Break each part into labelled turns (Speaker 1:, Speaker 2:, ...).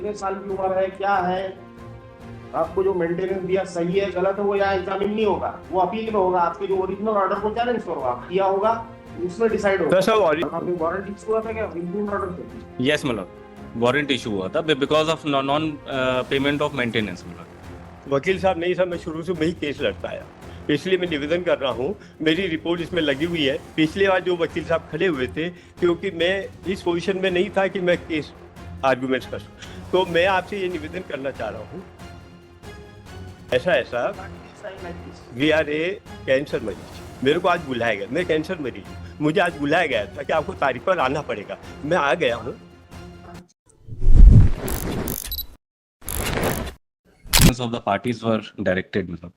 Speaker 1: कितने साल की उम्र है, क्या है, आपको जो मेंटेनेंस दिया सही है गलत है, वो यहाँ एग्जामिन नहीं होगा, वो अपील में होगा। आपके जो ओरिजिनल ऑर्डर को चैलेंज करो, आप किया होगा उसमें डिसाइड होगा।
Speaker 2: सर
Speaker 1: आपने वारंटी हुआ था क्या इम्प्रूव्ड ऑर्डर से?
Speaker 3: यस मतलब वारंट इशू हुआ था because of non payment of maintenance मतलब।
Speaker 2: वकील साहब नहीं सर, मैं शुरू से वही केस लड़ता आया, इसलिए मैं निवेदन कर रहा हूँ। मेरी रिपोर्ट इसमें लगी हुई है। पिछले बार जो वकील साहब खड़े हुए थे, क्योंकि मैं इस पोजीशन में नहीं था कि मैं केस आर्गूमेंट्स कर सकूं, तो मैं आपसे ये निवेदन करना चाह रहा हूँ। ऐसा वी आर ए कैंसर मरीज, मेरे को आज बुलाया गया, मैं कैंसर मरीज हूँ, मुझे आज बुलाया गया था कि आपको तारीख पर आना पड़ेगा, मैं आ गया हूँ।
Speaker 3: Of the parties were directed मतलब.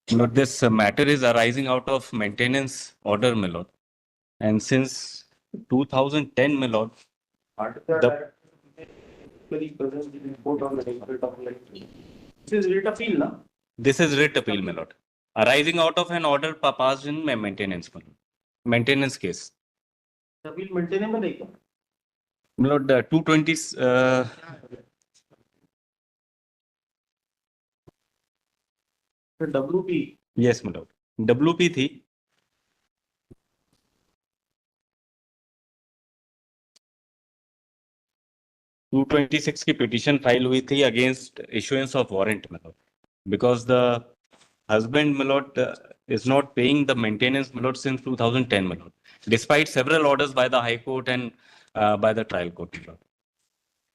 Speaker 3: But this matter is arising out of maintenance order, my lord, and since 2010, my lord, this is writ appeal, my lord, arising out of an order passed in my maintenance, my lord. Maintenance case.
Speaker 1: Appeal maintenance में नहीं क्या?
Speaker 3: My lord, 220.
Speaker 1: WP
Speaker 3: Yes, my lord. WP थी. To 226 की petition file हुई थी against issuance of warrant मतलब, because the husband Milord is not paying the maintenance Milord since 2010 Milord, despite several orders by the High Court and by the trial court Milord.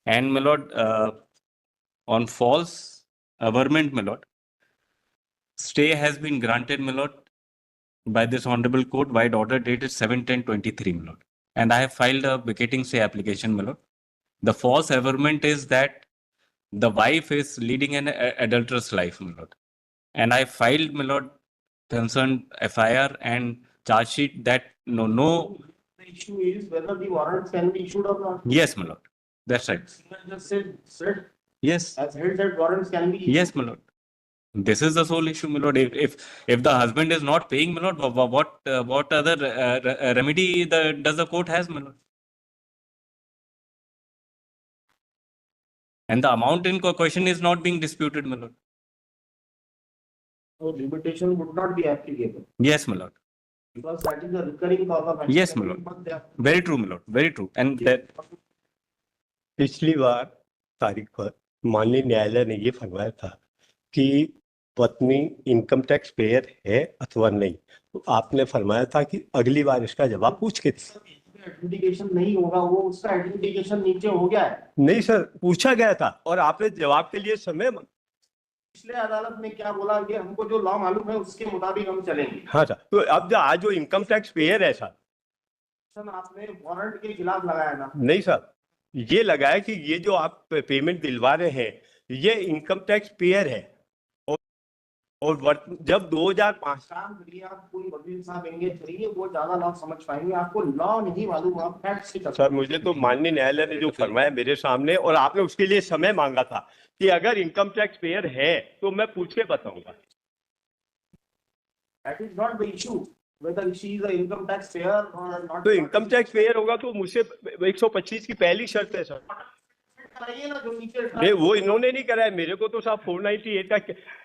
Speaker 3: And Milord, on false averment Milord, stay has been granted Milord by this honorable court, wide order dated 7/10/23 Milord, and I have filed a vacating stay application Milord. The false averment is that the wife is leading an adulterous life, my lord. And I filed, my lord, concerned FIR and charge sheet that no.
Speaker 1: The issue is whether the warrants can be issued or not.
Speaker 3: Yes, my lord. That's right.
Speaker 1: Just said
Speaker 3: Yes.
Speaker 1: as held that warrants can be issued.
Speaker 3: Yes, my lord. This is the sole issue, my lord. If the husband is not paying, my lord, what other remedy does the court has, my lord? And the amount in question is not being disputed, my lord.
Speaker 1: So limitation would not be applicable.
Speaker 3: Yes, my lord.
Speaker 1: Because that is a recurring cause of action.
Speaker 3: Yes, my lord. Very true, my lord. Very true. And that.
Speaker 2: पिछली बार तारीख पर माननीय न्यायालय ने ये फरमाया था कि पत्नी इनकम टैक्स पेयर है अथवा नहीं, तो आपने फरमाया था कि अगली बार इसका जवाब पूछ के
Speaker 1: एडजुडिकेशन नहीं होगा, वो उसका एडजुडिकेशन नीचे हो गया है।
Speaker 2: नहीं सर, पूछा गया था और आपने जवाब के लिए समय।
Speaker 1: पिछले अदालत ने क्या बोला कि हमको जो लॉ मालूम है उसके मुताबिक हम चलेंगे।
Speaker 2: हाँ सर, तो अब जो आज जो इनकम टैक्स पेयर है सर,
Speaker 1: आपने वारंट के खिलाफ लगाया ना?
Speaker 2: नहीं सर, ये लगाया कि ये जो आप पेमेंट दिलवा रहे हैं ये इनकम टैक्स पेयर है, और जब 2005
Speaker 1: आप कोई वकील साहब एंगेज करिए, वो ज्यादा लॉ समझ पाएंगे, आपको लॉ नहीं मालूम, आप फैक्ट्स की
Speaker 2: सर, मुझे तो माननीय न्यायालय ने जो फरमाया मेरे सामने, और आपने उसके लिए समय मांगा था कि अगर इनकम टैक्स पेयर है तो मैं पूछ के बताऊंगा।
Speaker 1: That is not the issue, whether she is an income tax payer or not.
Speaker 2: तो इनकम टैक्स पेयर होगा तो मुझसे 125 की पहली शर्त है सर।
Speaker 1: कराइए ना जो नीचे।
Speaker 2: नहीं, वो इन्होंने नहीं कराया, मेरे को तो साहब 498 का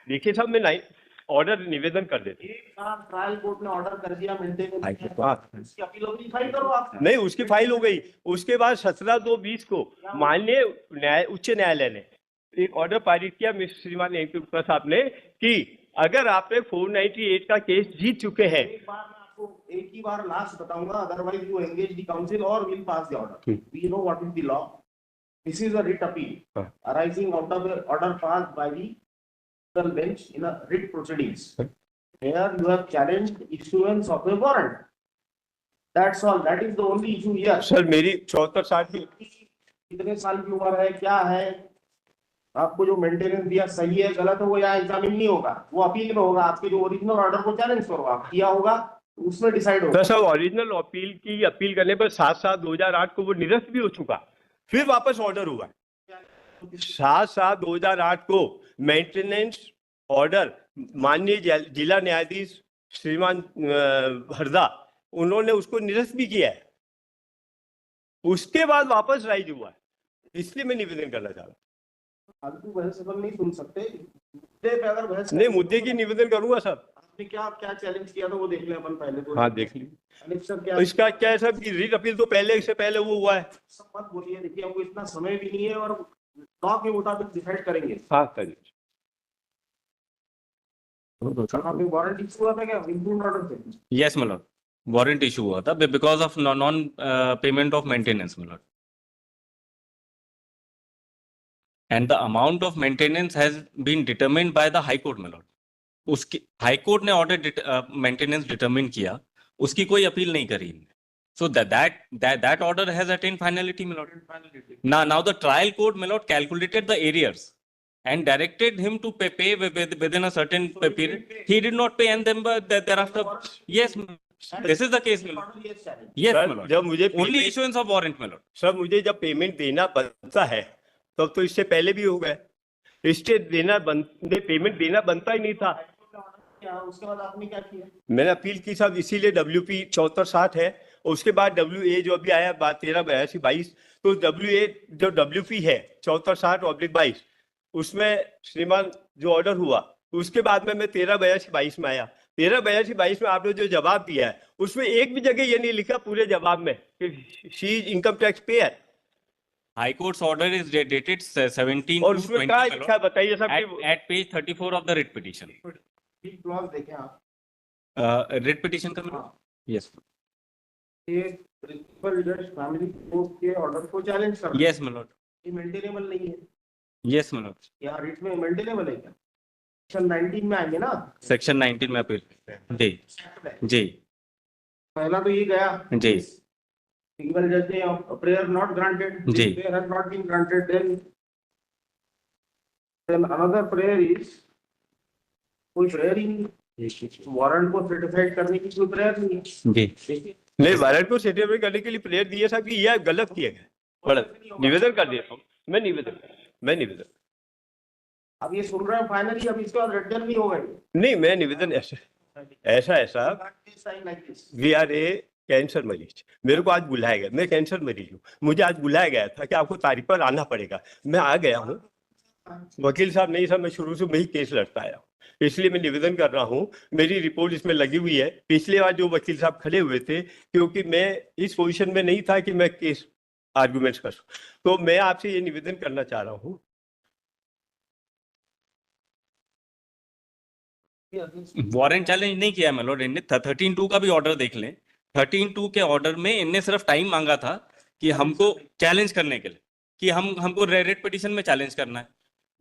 Speaker 2: देखिए साहब, मैं ऑर्डर निवेदन कर देते।
Speaker 1: ट्रायल कोर्ट ने ऑर्डर कर दिया मेंटेनेंस,
Speaker 2: उसकी
Speaker 1: अपील होगी, फाइल करो आप।
Speaker 2: नहीं, उसकी फाइल हो गई। उसके बाद 17/2/20 को माननीय उच्च न्यायालय ने एक ऑर्डर पारित किया श्रीमान गुप्ता साहब ने कि अगर आपने 498 का केस जीत चुके हैं।
Speaker 1: एक ही बार लास्ट बताऊंगा, otherwise you engage the council और will pass the order. We know what is the law. This is a writ appeal arising out of an order passed by the bench in a writ proceedings. Here you have challenged issuance of a warrant. That's all. That is the only issue here.
Speaker 2: Sir, मेरी 74 साल की,
Speaker 1: कितने साल की उम्र है, क्या है, आपको जो मेंटेनेंस दिया सही है गलत है, वो यहाँ एग्जामिन नहीं होगा, वो अपील में होगा। आपके जो ओरिजिनल ऑर्डर को चैलेंज करो, आप किया होगा उसमें डिसाइड होगा।
Speaker 2: सर ओरिजिनल अपील की अपील करने पर 7/7/2008 को वो निरस्त भी हो चुका, फिर वापस ऑर्डर हुआ। 7/7/2008 को मेंटेनेंस ऑर्डर माननीय जिला न्यायाधीश श्रीमान हरदा, उन्होंने उसको निरस्त भी किया है, उसके बाद वापस राइज हुआ है। इसलिए मैं निवेदन करना चाह रहा
Speaker 1: फालतू बहस अपन नहीं सुन सकते, मुद्दे पे अगर बहस
Speaker 2: हूँ। नहीं, मुद्दे की निवेदन करूंगा सर।
Speaker 1: आपने क्या क्या चैलेंज किया था वो देख लें अपन पहले तो।
Speaker 2: हाँ, देख लीजिए।
Speaker 1: अनिल सर क्या
Speaker 2: तो इसका क्या है सर कि रीट अपील तो पहले से पहले वो हुआ है।
Speaker 1: सब मत बोलिए, देखिए हमको इतना समय भी नहीं है और लॉ के मुताबिक डिसाइड करेंगे।
Speaker 2: हाँ करिए।
Speaker 1: आपने वारंट इशू हुआ था क्या इम्प्रूव्ड ऑर्डर से?
Speaker 3: Yes, my lord. Warrant issue हुआ था because of non payment of maintenance, my lord. And the amount of maintenance has been determined by the High Court, my lord. उसकी high court ने order maintenance determine किया, उसकी कोई appeal नहीं करी। So that order has attained finality, my lord. Now the trial court, my lord, calculated the arrears and directed him to pay within a certain period. He did not pay, and then thereafter, yes, this is the case, my lord. Yes, my
Speaker 2: sir
Speaker 3: lord.
Speaker 2: जब मुझे
Speaker 3: Only issuance of warrant, my lord.
Speaker 2: Sir मुझे जब payment देना बनता है तब तो इससे पहले भी हो गए। इससे पेमेंट देना बनता ही नहीं था।
Speaker 1: क्या उसके बाद आपने क्या किया?
Speaker 2: मैंने अपील की साहब, इसीलिए WP 7460 है। और उसके बाद WA जो अभी आया 138222, तो WA जो WP है 7460/22 उसमें श्रीमान जो ऑर्डर हुआ उसके बाद में मैं 138222 में आया। 138222 में आपने जो जवाब दिया है उसमें एक भी जगह ये नहीं लिखा पूरे जवाब में कि she is income tax payer.
Speaker 3: High Court's order is dated 17
Speaker 2: और
Speaker 3: to
Speaker 2: उसमें
Speaker 3: 20,
Speaker 2: क्या
Speaker 3: my lord,
Speaker 2: लिखा है बताइए साहब।
Speaker 3: at page 34 of the writ petition.
Speaker 1: Clause देखें आप।
Speaker 3: Writ petition का, my lord? Yes.
Speaker 1: ये प्रिंसिपल जज फैमिली कोर्ट के ऑर्डर को चैलेंज कर रहा है।
Speaker 3: Yes, my lord.
Speaker 1: ये मेंटेनेबल नहीं है।
Speaker 3: Yes, my lord.
Speaker 1: यहाँ रिट में मेंटेनेबल है क्या? सेक्शन 19 में आएंगे ना?
Speaker 3: सेक्शन 19 में अपील जी जी
Speaker 1: पहला तो ये गया
Speaker 3: जी
Speaker 1: सिंगल जज ने प्रेयर नॉट ग्रांटेड,
Speaker 3: जी।
Speaker 1: Prayer has not been granted, then another prayer is कोई प्रेयर ही नहीं, वारंट को सर्टिफाइड करने की कोई प्रेयर नहीं है।
Speaker 3: जी
Speaker 1: देखिए
Speaker 2: नहीं, वारंट को सर्टिफाइड करने के लिए प्रेयर दिया साहब कि यह गलत किया गया। निवेदन कर देता हूँ मैं, निवेदन
Speaker 1: अब ये सुन रहे हैं फाइनली, अब इसके बाद रिटर्न भी होगा।
Speaker 2: नहीं, मैं निवेदन ऐसा वी आर ए कैंसर मरीज। मेरे को आज बुलाया गया, मैं कैंसर मरीज हूँ, मुझे आज बुलाया गया था कि आपको तारीख पर आना पड़ेगा। मैं आ गया हूँ। वकील साहब नहीं साहब, मैं शुरू से वही केस लड़ता आया हूँ, इसलिए मैं निवेदन कर रहा हूँ। मेरी रिपोर्ट इसमें लगी हुई है। पिछले बार जो वकील साहब खड़े हुए थे, क्योंकि मैं इस पोजीशन में नहीं था कि मैं केस आर्गुमेंट्स कर सकूं, तो मैं आपसे ये निवेदन करना चाह रहा हूँ।
Speaker 3: वारंट चैलेंज नहीं किया my lord इनने। 13(2) का भी ऑर्डर देख लें। 13(2) के ऑर्डर में इनने सिर्फ टाइम मांगा था कि हमको चैलेंज करने के लिए, कि हमको रेट पिटीशन में चैलेंज करना है।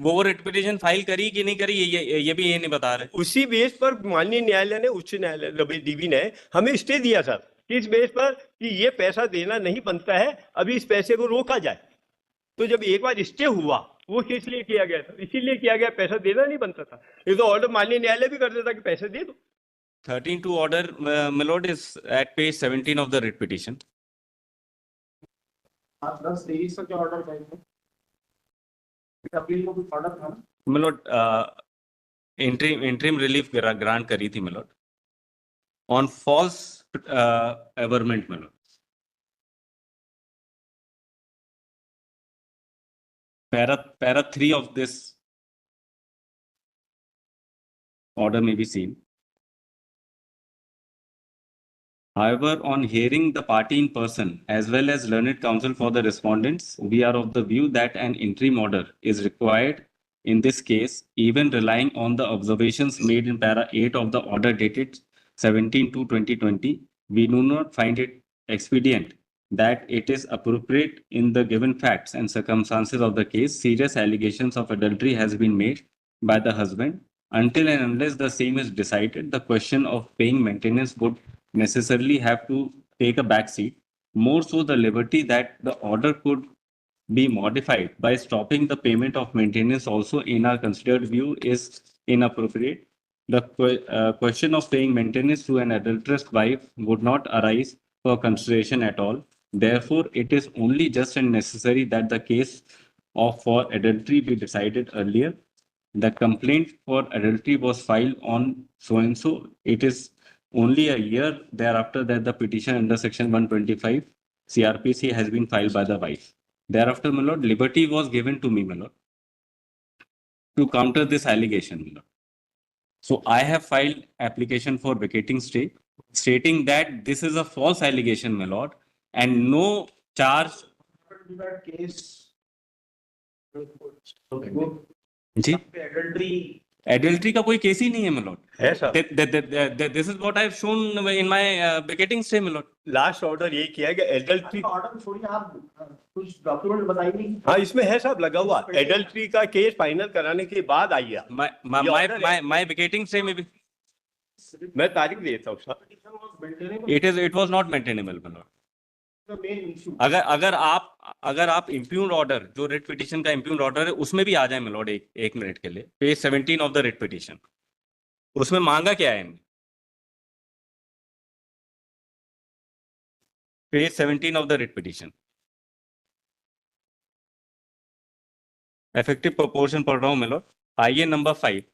Speaker 3: वो रेट पिटीशन फाइल करी कि नहीं करी ये भी ये नहीं बता रहे।
Speaker 2: उसी बेस पर माननीय न्यायालय ने, उच्च न्यायालय डीबी ने हमें स्टे दिया सर, इस बेस पर कि ये पैसा देना नहीं बनता है, अभी इस पैसे को रोका जाए। तो जब एक बार स्टे हुआ, वो किस लिए किया गया था? इसीलिए किया गया, पैसा देना नहीं बनता था। ये तो ऑर्डर माननीय न्यायालय भी कर देता कि पैसे दे दो।
Speaker 3: 13(2) order, my lord, is at page 17 of the writ petition.
Speaker 1: आप 10 तक ऑर्डर करेंगे, अपील को कुछ ऑर्डर था ना?
Speaker 3: My lord, interim relief grant करी थी my lord on false averment, my lord. Para 3 of this order may be seen. However, on hearing the party in person as well as learned counsel for the respondents, we are of the view that an interim order is required in this case, even relying on the observations made in para 8 of the order dated 17/2/2020. We do not find it expedient that it is appropriate in the given facts and circumstances of the case. Serious allegations of adultery has been made by the husband. Until and unless the same is decided, the question of paying maintenance would necessarily have to take a back seat. More so, the liberty that the order could be modified by stopping the payment of maintenance also, in our considered view, is inappropriate. The question of paying maintenance to an adulterous wife would not arise for consideration at all. Therefore, it is only just and necessary that the case for adultery be decided earlier. The complaint for adultery was filed on so and so. It is only a year thereafter that the petition under section 125 CRPC has been filed by the wife. Thereafter, my lord, liberty was given to me, my lord, to counter this allegation, my lord. So I have filed application for vacating stay, stating that this is a false allegation, my lord, and no charge.
Speaker 1: That case.
Speaker 3: Ji,
Speaker 1: Adultery.
Speaker 3: adultery का कोई case ही नहीं है, my lord.
Speaker 2: है sir,
Speaker 3: This is what I have shown in my vacating stay, my lord.
Speaker 2: Last order यही किया कि adultery,
Speaker 1: order छोड़िए, आप कुछ डॉक्यूमेंट बताइए।
Speaker 2: हाँ इसमें है साहब लगा हुआ, एडल्ट्री का केस फाइनल कराने के बाद आई है।
Speaker 3: My vacating stay में भी
Speaker 2: मैं तारीख देता हूँ sir.
Speaker 3: it was not maintainable, my lord. अगर आप इम्प्यून्ड ऑर्डर, जो रिट पिटीशन का इम्प्यून्ड ऑर्डर है, उसमें भी आ जाए my lord, एक मिनट के लिए, page 17 of the writ petition, उसमें मांगा क्या है? Page 17 of the writ petition, effective proportion पढ़ रहा हूं मैं लोग, आइए नंबर 5।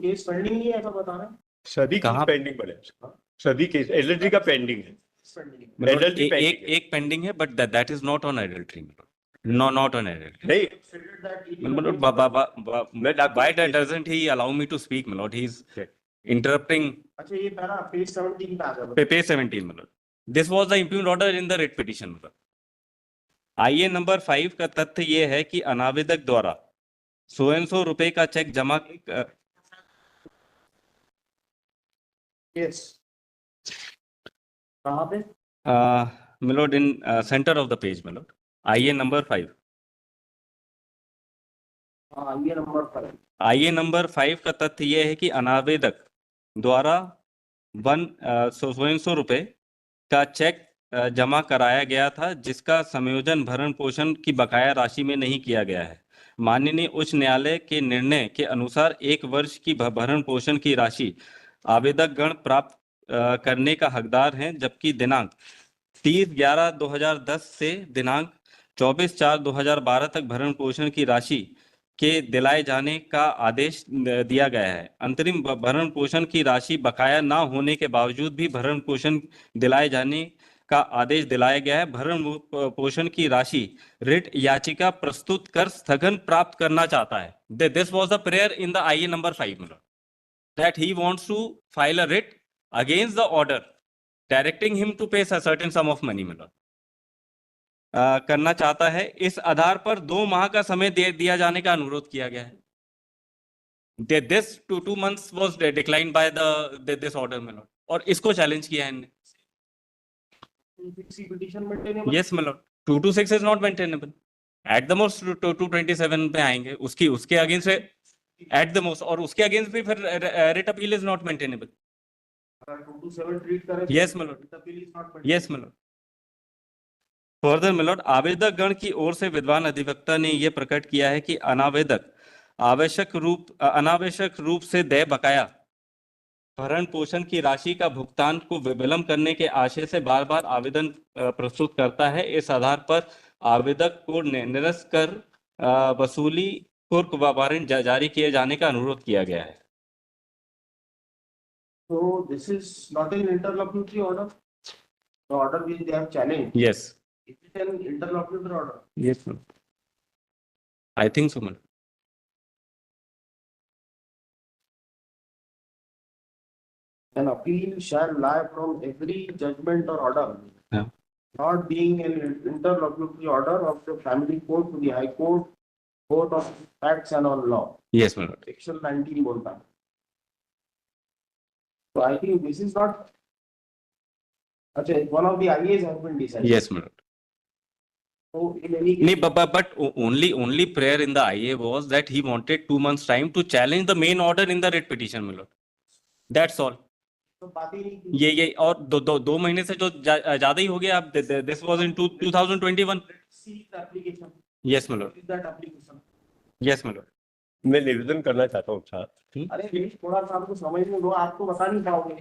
Speaker 1: केस पेंडिंग नहीं है, ऐसा बता रहे हैं।
Speaker 2: सभी
Speaker 3: कहाँ?
Speaker 2: केस पेंडिंग पड़े, सभी केस एडल्ट्री का पेंडिंग है।
Speaker 3: मतलब एक पेंडिंग है, but that is not on adultery, not on adultery.
Speaker 2: नहीं,
Speaker 3: Why doesn't he allow me to speak, my lord? He's interrupting.
Speaker 1: अच्छा, ये पैरा पेज 17 पे आ गया।
Speaker 3: Page 17, my lord. This was the impugned order in the writ petition, my lord. आइए number 5 का तथ्य ये है कि अनावेदक द्वारा सौ रुपए का चेक जमा
Speaker 1: यस, कहाँ पे?
Speaker 3: my lord, in center of the page, my lord. आइए नंबर 5।
Speaker 1: हाँ, ये नंबर 5।
Speaker 3: आइए नंबर 5 का तथ्य यह है कि अनावेदक द्वारा 100 रुपए का चेक जमा कराया गया था, जिसका संयोजन भरण पोषण की बकाया राशि में नहीं किया गया है। माननीय उच्च न्यायालय के निर्णय के अनुसार 1 वर्ष की भरण पोषण की राशि आवेदक गण प्राप्त करने का हकदार हैं, जबकि दिनांक 30/11/2010 से दिनांक 24/4/2012 तक भरण पोषण की राशि के दिलाए जाने का आदेश दिया गया है। अंतरिम भरण पोषण की राशि बकाया ना होने के बावजूद भी भरण पोषण दिलाए जाने का आदेश दिलाया गया है। भरण पोषण की राशि रिट याचिका प्रस्तुत कर स्थगन प्राप्त करना चाहता है। This was the prayer in the आईए number 5, that he wants to file a writ against the order directing him to pay a certain sum of money, करना चाहता है। इस आधार पर 2 माह का समय दिया जाने का अनुरोध किया गया है। This 2 months was declined by this order, my lord, और इसको चैलेंज किया है इन्होंने। Yes, my lord, 226 is not maintainable. At the most 227 पे आएंगे, उसके अगेंस्ट at the most, और उसके अगेंस्ट भी फिर writ appeal is not maintainable.
Speaker 1: 227 treat करें।
Speaker 3: Yes, my lord. Yes, my lord. Further my lord, आवेदक गण की ओर से विद्वान अधिवक्ता ने यह प्रकट किया है कि अनावेदक अनावश्यक रूप से देय बकाया भरण पोषण की राशि का भुगतान को विलंब करने के आशय से बार बार आवेदन प्रस्तुत करता है। इस आधार पर आवेदक को निरस्त कर वसूली पूर्व वारंट जारी किए जाने का अनुरोध किया गया है।
Speaker 1: So this is not an interlocutory order. The order which they have challenged.
Speaker 3: Yes.
Speaker 1: Is it an interlocutory order?
Speaker 3: Yes, ma'am. I think so, ma'am.
Speaker 1: An appeal shall lie from every judgment or order.
Speaker 3: Yeah.
Speaker 1: Not being an interlocutory order of the family court to the high court, court of facts and on law.
Speaker 3: Yes, my lord.
Speaker 1: Section 19 बोलता है। So I think this is not. अच्छा, one of the IAs has been decided.
Speaker 3: Yes, my lord.
Speaker 1: So in any case.
Speaker 3: Nee, but only prayer in the IA was that he wanted 2 months time to challenge the main order in the writ petition, my lord. That's all.
Speaker 1: तो बात ही नहीं की।
Speaker 3: ये और दो महीने से जो ज्यादा ही हो गया। अब this was in 2021.
Speaker 1: See the application.
Speaker 3: Yes, my lord.
Speaker 1: Is that application?
Speaker 3: Yes, my lord.
Speaker 2: मैं निवेदन करना चाहता हूँ साहब।
Speaker 1: अरे थोड़ा सा आपको समझ में दो, आप तो बता नहीं पाओगे।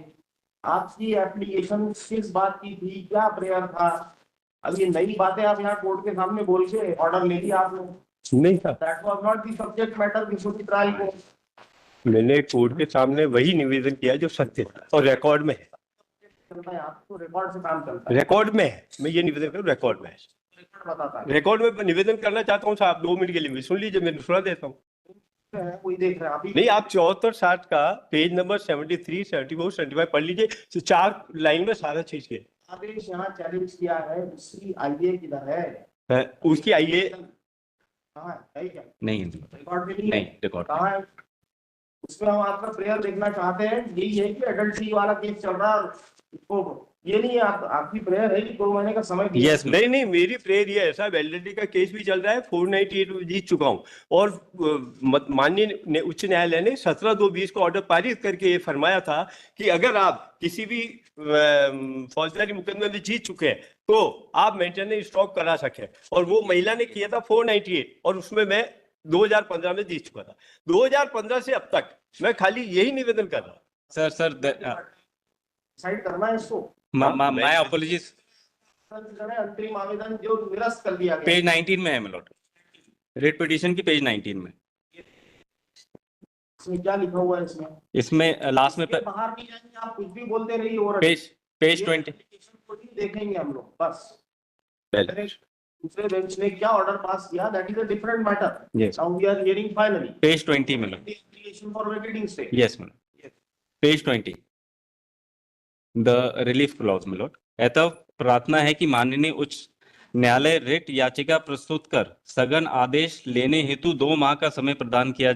Speaker 1: आपकी एप्लीकेशन किस बात की थी, क्या प्रेयर था? अब ये नई बातें आप यहाँ कोर्ट के सामने बोल के ऑर्डर ले लिया आपने।
Speaker 2: नहीं था,
Speaker 1: that was not the subject matter before the trial को।
Speaker 2: मैंने कोर्ट के सामने वही निवेदन किया जो सत्य था और रिकॉर्ड में है।
Speaker 1: चलता है, आपको रिकॉर्ड से काम चलता है।
Speaker 2: रिकॉर्ड में है, मैं ये निवेदन करूँ, रिकॉर्ड में है।
Speaker 1: रिकॉर्ड बताता है।
Speaker 2: रिकॉर्ड में निवेदन करना चाहता हूँ साहब, 2 मिनट के लिए भी सुन लीजिए, मैं सुना देता हूँ।
Speaker 1: कोई देख रहा है अभी?
Speaker 2: नहीं, आप 74-60 का पेज नंबर 73, 74, 75 पढ़ लीजिए, तो 4 लाइन में सारा चीज के
Speaker 1: आदेश यहाँ चैलेंज किया है, उसकी आईए किधर है?
Speaker 2: है। उसकी आइए
Speaker 1: कहाँ है क्या?
Speaker 3: नहीं
Speaker 1: रिकॉर्ड में नहीं है।
Speaker 3: नहीं रिकॉर्ड
Speaker 1: कहाँ है? उसमें हम आपका प्रेयर देखना चाहते हैं। यही है कि अडल्ट्री वाला केस चल रहा है, इसको ये नहीं है, आपकी प्रेयर है कि 2 महीने का समय दिया।
Speaker 3: यस
Speaker 2: नहीं नहीं, मेरी प्रेयर ये है साहब, एलएलडी का केस भी चल रहा है, 498 जीत चुका हूँ और माननीय उच्च न्यायालय ने 17/2/20 को ऑर्डर पारित करके ये फरमाया था कि अगर आप किसी भी फौजदारी मुकदमे में जीत चुके हैं तो आप मेंटेनेंस स्टॉक करा सके, और वो महिला ने किया था 498 और उसमें मैं 2015 में जीत चुका था। 2015 से अब तक मैं खाली यही निवेदन कर रहा हूँ।
Speaker 3: सर
Speaker 1: डिसाइड करना है इसको।
Speaker 3: My apologies.
Speaker 1: अंतरिम आवेदन जो निरस्त कर दिया गया।
Speaker 3: पेज 19 में है मिलोट, रेट पिटीशन की पेज 19 में।
Speaker 1: इसमें क्या लिखा हुआ है?
Speaker 3: इसमें लास्ट में
Speaker 1: बाहर नहीं जाएंगे, आप कुछ भी बोलते रहिए। और
Speaker 3: पेज 20
Speaker 1: देखेंगे हम लोग बस। दूसरे बेंच ने क्या ऑर्डर पास किया, that is a different matter. Now we are hearing finally
Speaker 3: page 20 में
Speaker 1: application for vacating stay.
Speaker 3: Yes ma'am, page 20 the relief clause milord. अतः प्रार्थना है कि माननीय उच्च न्यायालय रिट याचिका प्रस्तुत कर सघन आदेश लेने हेतु 2 माह का समय प्रदान किया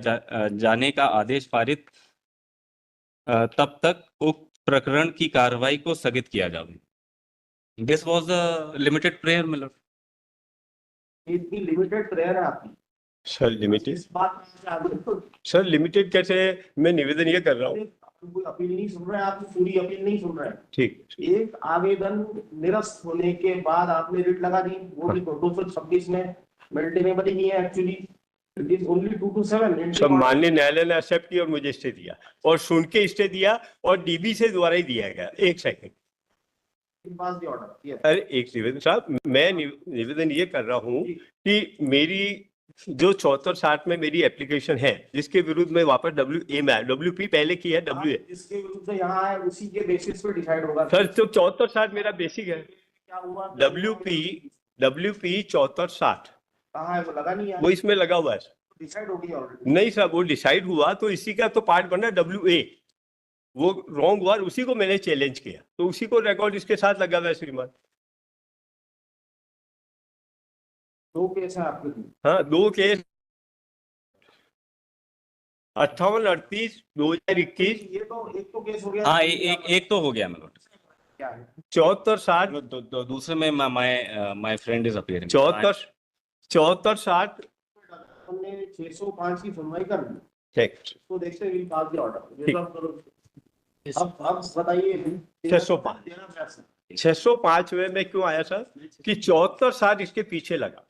Speaker 3: जाने का आदेश पारित तब तक उक्त प्रकरण की कार्रवाई को स्थगित किया जाए। This was the limited prayer milord.
Speaker 1: इतनी लिमिटेड प्रेयर है आपकी?
Speaker 2: सर लिमिटेड,
Speaker 1: इस बात में
Speaker 2: सर लिमिटेड कैसे? मैं निवेदन ये कर रहा हूँ।
Speaker 1: कोई अपील नहीं सुन रहे हैं, आप पूरी अपील नहीं सुन रहे हैं।
Speaker 2: ठीक,
Speaker 1: एक आवेदन निरस्त होने के बाद आपने रिट लगा दी, वो भी 226 में मेंटेनेबल ही है actually. It is only 2 to 7।
Speaker 2: सब माननीय न्यायालय ने एक्सेप्ट किया और मुझे स्टे दिया, और सुन के स्टे दिया, और डीबी से द्वारा ही दिया गया। एक सेकंड, अरे एक निवेदन साहब, मैं निवेदन ये कर रहा हूँ कि मेरी जो 74-60 में मेरी एप्लीकेशन है जिसके विरुद्ध में वापस WA में आया, WP पहले की है, WA
Speaker 1: जिसके विरुद्ध यहाँ है उसी के बेसिस पे डिसाइड होगा
Speaker 2: सर। तो 74-60 मेरा बेसिक है।
Speaker 1: क्या हुआ?
Speaker 2: WP 74-60
Speaker 1: कहाँ है? वो लगा नहीं है,
Speaker 2: वो इसमें लगा हुआ है।
Speaker 1: डिसाइड हो गई ऑलरेडी।
Speaker 2: नहीं सर, वो डिसाइड हुआ तो इसी का तो पार्ट बना WA, वो रॉन्ग हुआ, उसी को मैंने चैलेंज किया, तो उसी को रिकॉर्ड इसके साथ लगा हुआ है श्रीमान।
Speaker 1: 2 केस है आपके?
Speaker 2: हाँ 2 केस, 58-38-2021।
Speaker 1: ये तो एक तो केस हो गया।
Speaker 3: हाँ एक तो हो गया मिलोट।
Speaker 1: क्या है?
Speaker 2: 74-60
Speaker 3: दूसरे में माय फ्रेंड इज अपीयरिंग।
Speaker 2: 74-60
Speaker 1: हमने 605 की सुनवाई कर ली,
Speaker 2: ठीक,
Speaker 1: तो देखते हैं पास द ऑर्डर।
Speaker 2: ठीक।
Speaker 1: अब बताइए
Speaker 2: 605 में मैं क्यों आया सर कि 74-60 इसके पीछे लगा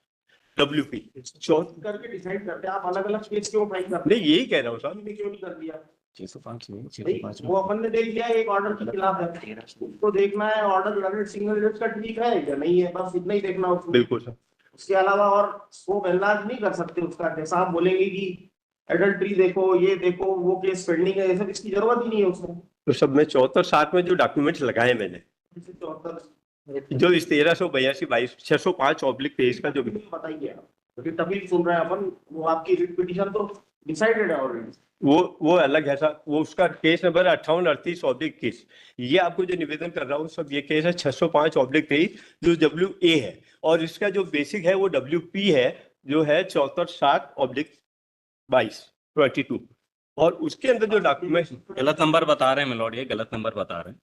Speaker 2: WP 74
Speaker 1: करके डिसाइड करते हैं। आप अलग अलग केस क्यों फाइल करते
Speaker 2: नहीं, यही कह रहा हूँ सर।
Speaker 1: हैं? क्यों नहीं कर दिया?
Speaker 3: 605 में
Speaker 1: नहीं, वो अपन ने देख लिया एक ऑर्डर के खिलाफ है, उसको देखना है ऑर्डर लर्नेड सिंगल जज का ठीक है या नहीं है, बस इतना ही देखना उसको।
Speaker 2: बिल्कुल सर।
Speaker 1: उसके अलावा और स्कोप एनलार्ज नहीं कर सकते उसका। जैसा आप बोलेंगे कि एडल्ट्री देखो, ये देखो, वो केस पेंडिंग है, ये सब इसकी जरूरत ही नहीं है उसमें।
Speaker 2: तो सब में 74-60 में जो डॉक्यूमेंट्स लगाए मैंने, जो इस 1382-22 605/23 का जो
Speaker 1: बताइए, तभी सुन रहे हैं अपन। वो आपकी रिट पिटीशन तो डिसाइडेड है ऑलरेडी।
Speaker 2: वो अलग है सर, वो उसका केस नंबर 58-38/21। ये आपको जो निवेदन कर रहा हूँ सब, ये केस है 605/23 जो WA है, और इसका जो बेसिक है वो WP है जो है 74-60/22, और उसके अंदर जो डॉक्यूमेंट
Speaker 3: गलत नंबर बता रहे हैं मिलोट, ये गलत नंबर बता रहे हैं।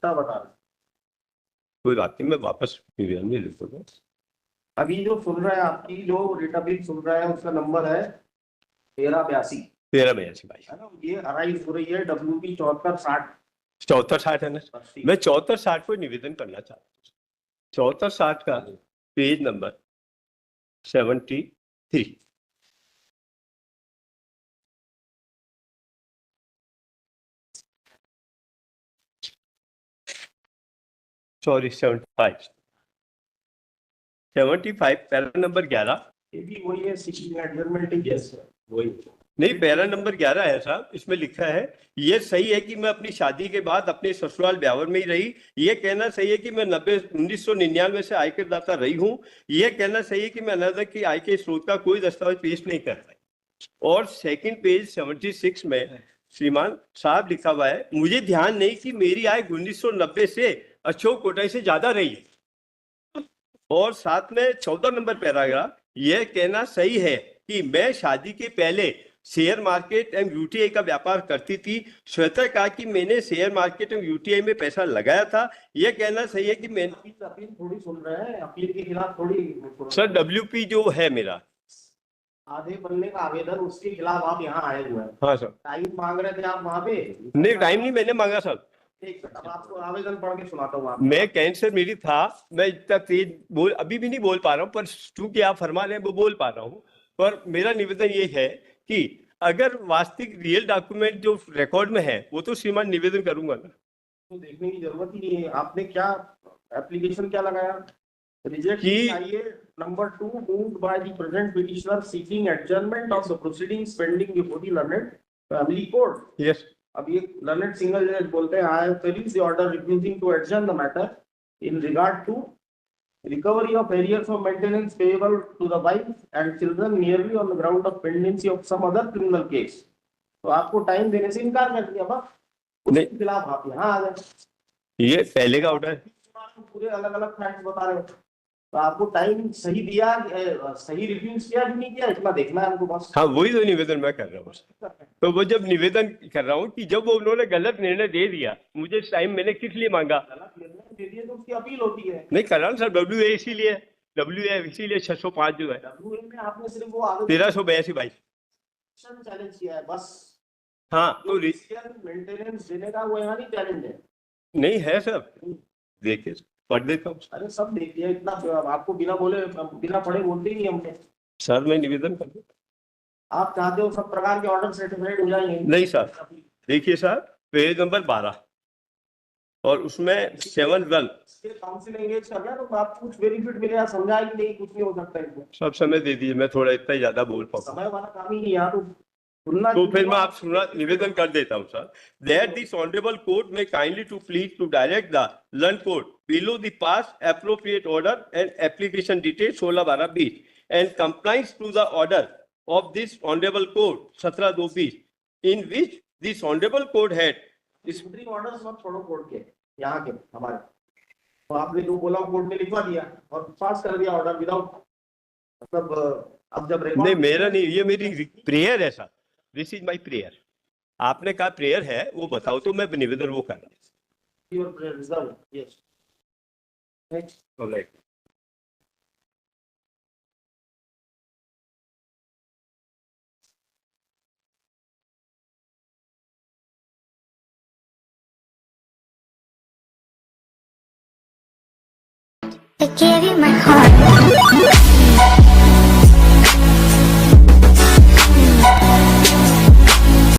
Speaker 1: क्या बता रहे?
Speaker 2: कोई बात नहीं, मैं वापस निवेदन में लिख दूंगा।
Speaker 1: अभी जो सुन रहा है, आपकी जो रिटर्न सुन रहा है, उसका नंबर है 1382
Speaker 2: 1382
Speaker 1: है ना। ये अराइज हो रही है WP 74-60
Speaker 2: 74-60 है ना। मैं 74-60 को निवेदन करना चाहता हूँ। 74-60 का page number 73। Sorry 75 para number 11।
Speaker 1: ये भी वही है, सीटिंग एडजर्नमेंट ही है वही।
Speaker 2: नहीं, पैरा नंबर 11 है साहब, इसमें लिखा है ये सही है कि मैं अपनी शादी के बाद अपने ससुराल ब्यावर में ही रही। ये कहना सही है कि मैं 1999 से आयकर दाता रही हूँ। ये कहना सही है कि मैं अनादर की आय के स्रोत का कोई दस्तावेज पेश नहीं कर पाई। और सेकंड पेज 76 में श्रीमान साहब लिखा हुआ है, मुझे ध्यान नहीं कि मेरी आय 1990 से अशोक कोटाई से ज्यादा रही है। और साथ में 14 नंबर पैराग्राफ, यह कहना सही है कि मैं शादी के पहले शेयर मार्केट एवं यूटीआई का व्यापार करती थी। श्वेता कहा कि मैंने शेयर मार्केट एवं यूटीआई में पैसा लगाया था। यह कहना सही है कि मैं
Speaker 1: अपील थोड़ी सुन रहे हैं, अपील के खिलाफ थोड़ी।
Speaker 2: सर डब्ल्यूपी जो है मेरा
Speaker 1: आधे पन्ने का आवेदन, उसके खिलाफ आप यहाँ आए हुए हैं।
Speaker 2: हाँ सर।
Speaker 1: टाइम मांग रहे थे आप वहाँ पे?
Speaker 2: नहीं, टाइम नहीं मैंने मांगा सर।
Speaker 1: ठीक, अब आपको आवेदन पढ़ के सुनाता हूँ।
Speaker 2: मैं कैंसर मेरी था, मैं इतना तेज अभी भी नहीं बोल पा रहा हूँ, पर चूंकि आप फरमा रहे हैं वो बोल पा रहा हूँ। पर मेरा निवेदन ये है कि अगर वास्तविक रियल डॉक्यूमेंट जो रिकॉर्ड में है वो तो श्रीमान निवेदन करूंगा ना।
Speaker 1: तो देखने की जरूरत ही नहीं है। आपने क्या एप्लीकेशन क्या लगाया? रिजेक्ट
Speaker 2: कि-
Speaker 1: चाहिए। Number 2, moved by the present petitioner seeking adjournment of the proceedings pending before the learned family court.
Speaker 2: Yes.
Speaker 1: अब ये learned single judge बोलते हैं, I have released the order refusing to adjourn the matter in regard to recovery of arrears of maintenance payable to the wife and children merely on the ground of pendency of some other criminal case. तो आपको time देने से इनकार कर दिया। बस उसके खिलाफ आप यहाँ आ गए।
Speaker 2: ये पहले का ऑर्डर है।
Speaker 1: पूरे अलग अलग फैक्ट्स बता रहे हो, तो आपको टाइम सही दिया, सही रिव्यूज किया कि नहीं किया, इतना देखना है हमको बस।
Speaker 2: हाँ, वही तो निवेदन मैं कर रहा हूँ। तो वो जब निवेदन कर रहा हूँ कि जब वो उन्होंने गलत निर्णय दे दिया, मुझे टाइम मैंने किस लिए मांगा?
Speaker 1: गलत निर्णय दे दिए तो उसकी अपील होती है।
Speaker 2: नहीं कर रहा हूँ सर, WA इसीलिए 605 जो है,
Speaker 1: WA में आपने सिर्फ वो आगे
Speaker 2: 1382
Speaker 1: चैलेंज किया है बस।
Speaker 2: हाँ तो
Speaker 1: मेंटेनेंस देने का वो यहाँ नहीं चैलेंज है।
Speaker 2: नहीं है सर, देखिए पढ़ देता हूँ।
Speaker 1: अरे सब देख लिया, इतना आपको बिना बोले बिना पढ़े बोलते ही नहीं हमने।
Speaker 2: सर मैं निवेदन कर दूं।
Speaker 1: आप चाहते हो सब प्रकार के ऑर्डर सर्टिफाइड हो जाएंगे?
Speaker 2: नहीं सर, देखिए सर पेज नंबर 12 और उसमें 7-1
Speaker 1: काउंसिल एंगेज कर रहा है, तो आपको कुछ बेनिफिट मिलेगा, समझा ही नहीं, कुछ नहीं हो सकता इसमें।
Speaker 2: सब समय दे दीजिए, मैं थोड़ा इतना ज्यादा बोल पाऊँ।
Speaker 1: समय वाला काम ही नहीं यहाँ तो सुनना।
Speaker 2: तो फिर मैं आप सुना निवेदन कर देता हूँ sir, that this honourable court में kindly to please to direct the learn court below the pass appropriate order and application detail 16/12/20 and compliance to the order of this honourable court 17/2/20 in which this honourable court had
Speaker 1: district orders मत छोड़ो court के, यहाँ के हमारे। तो आपने जो बोला कोर्ट में लिखवा दिया और पास कर दिया ऑर्डर विदाउट, मतलब अब जब
Speaker 2: नहीं मेरा नहीं, ये मेरी प्रेयर है sir, this is my prayer. आपने कहा प्रेयर है, वो बताओ तो मैं निवेदन वो कर रहा हूँ।
Speaker 1: Your prayer result, yes
Speaker 2: alright.
Speaker 4: I gave you my heart.